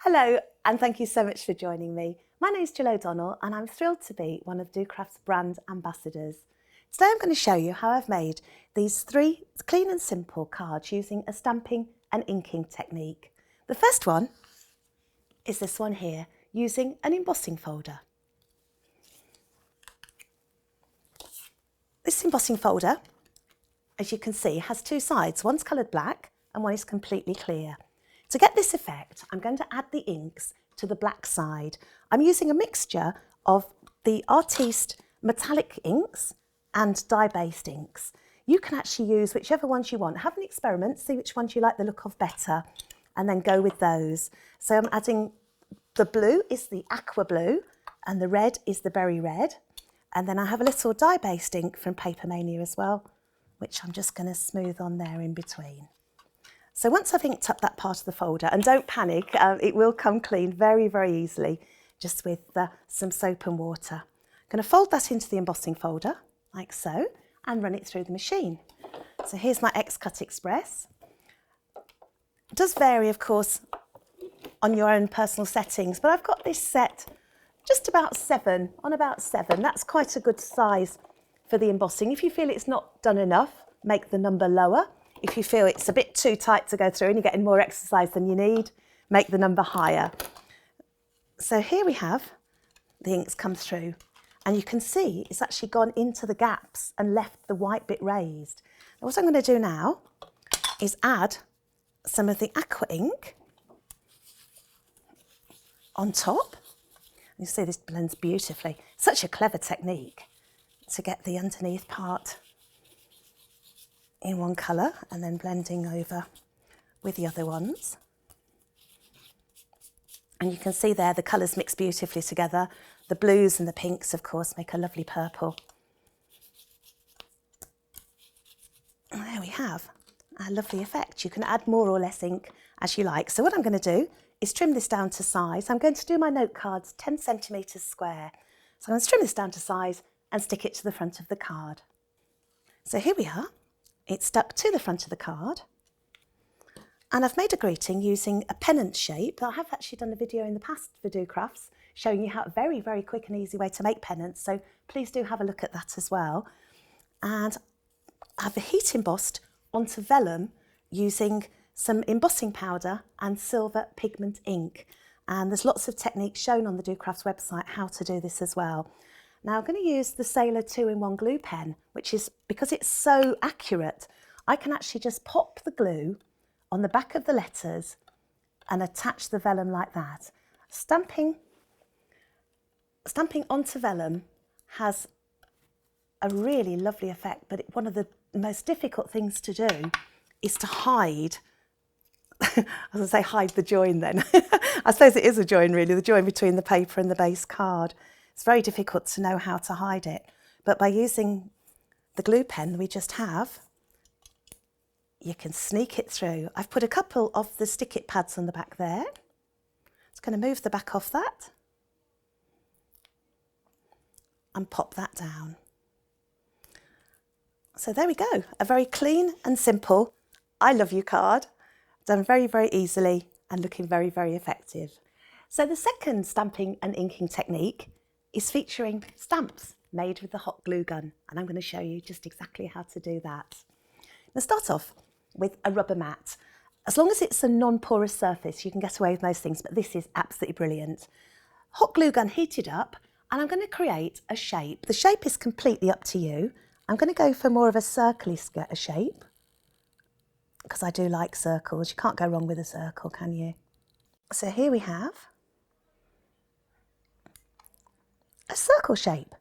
Hello, and thank you so much for joining me. My name is Gill O'Donnell, and I'm thrilled to be one of docrafts' brand ambassadors. Today I'm going to show you how I've made these 3 clean and simple cards using a stamping and inking technique. The first one is this one here, using an embossing folder. This embossing folder, as you can see, has 2 sides. One's coloured black and one is completely clear. To get this effect, I'm going to add the inks to the black side. I'm using a mixture of the Artiste metallic inks and dye-based inks. You can actually use whichever ones you want. Have an experiment, see which ones you like the look of better, and then go with those. So I'm adding, the blue is the aqua blue, and the red is the berry red. And then I have a little dye-based ink from Paper Mania as well, which I'm just going to smooth on there in between. So once I've inked up that part of the folder, and don't panic, it will come clean very, very easily, just with some soap and water. I'm going to fold that into the embossing folder, like so, and run it through the machine. So here's my X-Cut Express. It does vary, of course, on your own personal settings, but I've got this set just about 7, on about 7. That's quite a good size for the embossing. If you feel it's not done enough, make the number lower. If you feel it's a bit too tight to go through and you're getting more exercise than you need, make the number higher. So here we have the inks come through, and you can see it's actually gone into the gaps and left the white bit raised. Now what I'm going to do now is add some of the aqua ink on top. You see this blends beautifully. Such a clever technique to get the underneath part in one colour and then blending over with the other ones. And you can see there the colours mix beautifully together. The blues and the pinks, of course, make a lovely purple. And there we have a lovely effect. You can add more or less ink as you like. So what I'm going to do is trim this down to size. I'm going to do my note cards 10 centimetres square. So I'm going to trim this down to size and stick it to the front of the card. So here we are. It's stuck to the front of the card, and I've made a greeting using a pennant shape. I have actually done a video in the past for docrafts showing you how a very, very quick and easy way to make pennants, so please do have a look at that as well. And I've heat embossed onto vellum using some embossing powder and silver pigment ink, and there's lots of techniques shown on the docrafts website how to do this as well. Now I'm going to use the Sailor 2-in-1 glue pen, which is, because it's so accurate, I can actually just pop the glue on the back of the letters and attach the vellum like that. Stamping onto vellum has a really lovely effect, but one of the most difficult things to do is to hide, I was going to say hide the join then. I suppose it is a join really, the join between the paper and the base card. It's very difficult to know how to hide it, but by using the glue pen we just have, you can sneak it through. I've put a couple of the stick it pads on the back there. Just going to move the back off that and pop that down. So there we go, a very clean and simple I love you card, done very, very easily and looking very, very effective. So the second stamping and inking technique is featuring stamps made with the hot glue gun, and I'm going to show you just exactly how to do that. Now start off with a rubber mat. As long as it's a non-porous surface you can get away with most things, but this is absolutely brilliant. Hot glue gun heated up, and I'm going to create a shape. The shape is completely up to you. I'm going to go for more of a circly shape because I do like circles. You can't go wrong with a circle, can you? So here we have a circle shape.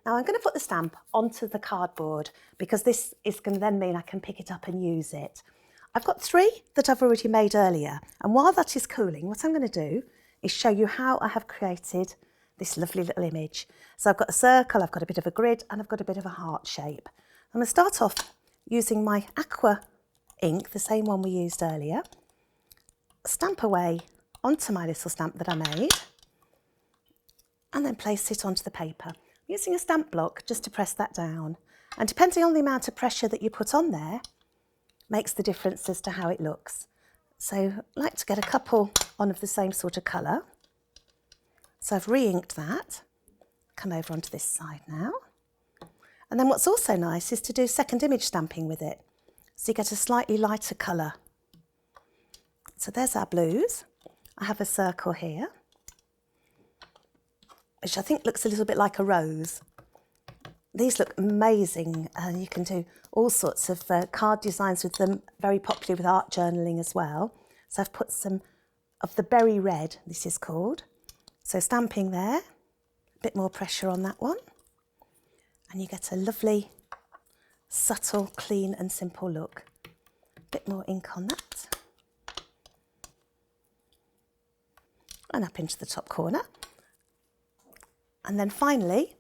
Now I'm going to put the stamp onto the cardboard because this is going to then mean I can pick it up and use it. I've got 3 that I've already made earlier, and while that is cooling, what I'm going to do is show you how I have created this lovely little image. So I've got a circle, I've got a bit of a grid, and I've got a bit of a heart shape. I'm going to start off using my aqua ink, the same one we used earlier, stamp away onto my little stamp that I made, and then place it onto the paper. I'm using a stamp block just to press that down, and depending on the amount of pressure that you put on there makes the difference as to how it looks. So I like to get a couple on of the same sort of colour. So I've re-inked that. Come over onto this side now. And then what's also nice is to do second image stamping with it. So you get a slightly lighter colour. So there's our blues. I have a circle here, which I think looks a little bit like a rose. These look amazing. You can do all sorts of card designs with them, very popular with art journaling as well. So I've put some of the berry red, this is called. So stamping there, a bit more pressure on that one. And you get a lovely, subtle, clean and simple look. A bit more ink on that. And up into the top corner. And then finally,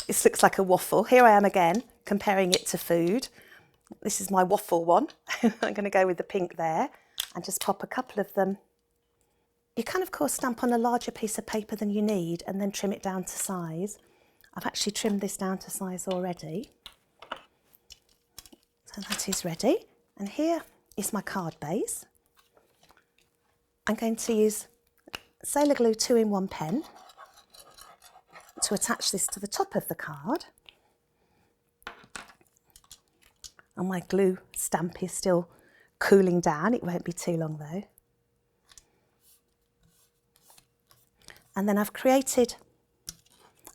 this looks like a waffle. Here I am again, comparing it to food. This is my waffle one. I'm going to go with the pink there and just pop a couple of them. You can, of course, stamp on a larger piece of paper than you need and then trim it down to size. I've actually trimmed this down to size already. So that is ready. And here is my card base. I'm going to use Sailor Glue 2-in-1 pen to attach this to the top of the card. And my glue stamp is still cooling down. It won't be too long though. And then I've created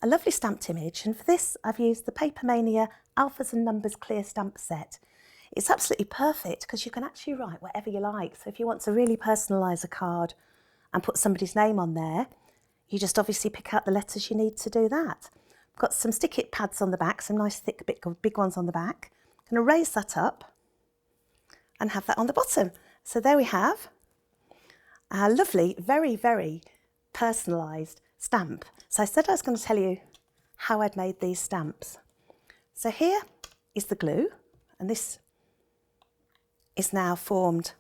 a lovely stamped image, and for this I've used the Paper Mania Alphas and Numbers Clear Stamp Set. It's absolutely perfect because you can actually write whatever you like. So if you want to really personalise a card and put somebody's name on there, you just obviously pick out the letters you need to do that. I've got some stick it pads on the back, some nice thick big ones on the back. I'm going to raise that up and have that on the bottom. So there we have a lovely, very, very personalised stamp. So I said I was going to tell you how I'd made these stamps. So here is the glue, and this is now formed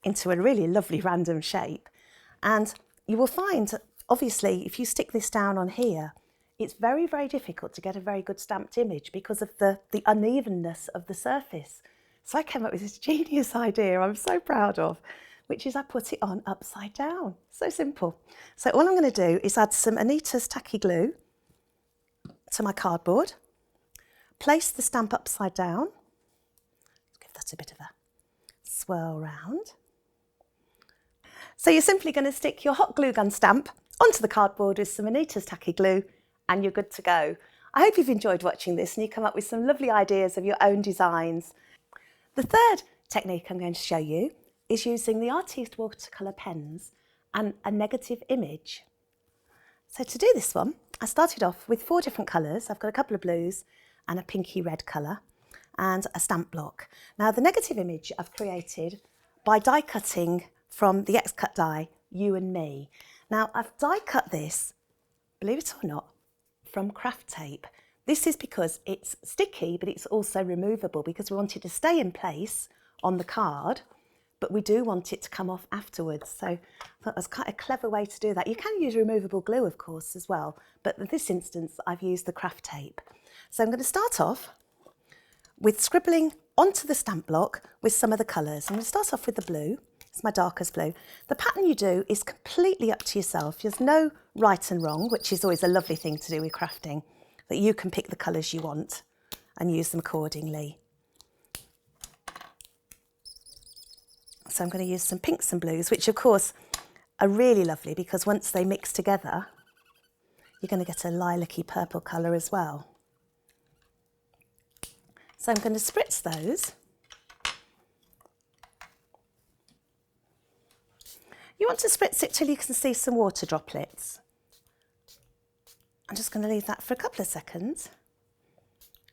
into a really lovely random shape. And you will find, obviously, if you stick this down on here, it's very, very difficult to get a very good stamped image because of the unevenness of the surface. So I came up with this genius idea I'm so proud of, which is I put it on upside down. So simple. So all I'm going to do is add some Anita's tacky glue to my cardboard, place the stamp upside down, give that a bit of a swirl round. So you're simply going to stick your hot glue gun stamp onto the cardboard with some Anita's tacky glue and you're good to go. I hope you've enjoyed watching this and you come up with some lovely ideas of your own designs. The third technique I'm going to show you is using the Artiste watercolour pens and a negative image. So to do this one, I started off with 4 different colours. I've got a couple of blues and a pinky red colour and a stamp block. Now the negative image I've created by die cutting from the X-Cut die, You and Me. Now I've die cut this, believe it or not, from craft tape. This is because it's sticky, but it's also removable because we want it to stay in place on the card, but we do want it to come off afterwards. So I thought that was quite a clever way to do that. You can use removable glue, of course, as well, but in this instance, I've used the craft tape. So I'm going to start off with scribbling onto the stamp block with some of the colours. I'm going to start off with the blue. It's my darkest blue. The pattern you do is completely up to yourself. There's no right and wrong, which is always a lovely thing to do with crafting, that you can pick the colours you want and use them accordingly. So I'm going to use some pinks and blues, which of course are really lovely because once they mix together, you're going to get a lilac-y purple colour as well. So I'm going to spritz those. You want to spritz it till you can see some water droplets. I'm just going to leave that for a couple of seconds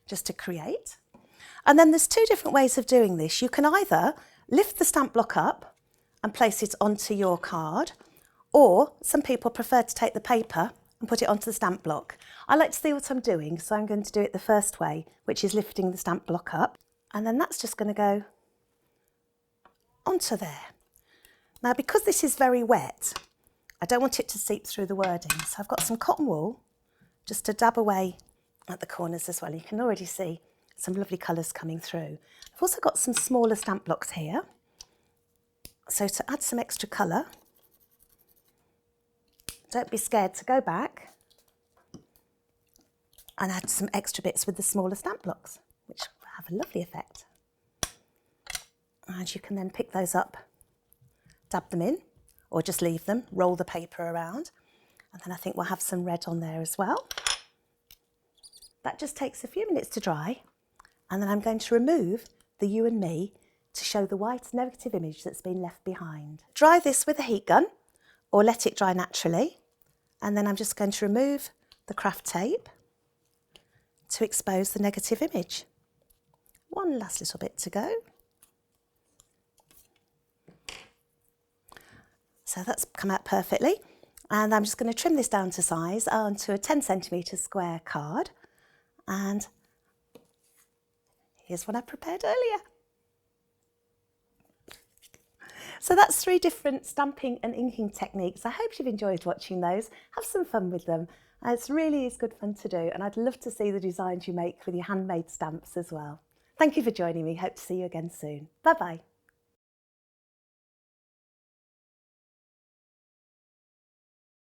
just to create. And then there's 2 different ways of doing this. You can either lift the stamp block up and place it onto your card, or some people prefer to take the paper and put it onto the stamp block. I like to see what I'm doing, so I'm going to do it the first way, which is lifting the stamp block up. And then that's just going to go onto there. Now, because this is very wet, I don't want it to seep through the wording. So I've got some cotton wool just to dab away at the corners as well. You can already see some lovely colours coming through. I've also got some smaller stamp blocks here. So to add some extra colour, don't be scared to go back and add some extra bits with the smaller stamp blocks, which have a lovely effect. And you can then pick those up, dab them in, or just leave them, roll the paper around. And then I think we'll have some red on there as well. That just takes a few minutes to dry. And then I'm going to remove the you and me to show the white negative image that's been left behind. Dry this with a heat gun or let it dry naturally. And then I'm just going to remove the craft tape to expose the negative image. One last little bit to go. So that's come out perfectly. And I'm just going to trim this down to size onto a 10cm square card. And here's what I prepared earlier. So that's 3 different stamping and inking techniques. I hope you've enjoyed watching those. Have some fun with them. It's really is good fun to do, and I'd love to see the designs you make with your handmade stamps as well. Thank you for joining me. Hope to see you again soon. Bye-bye.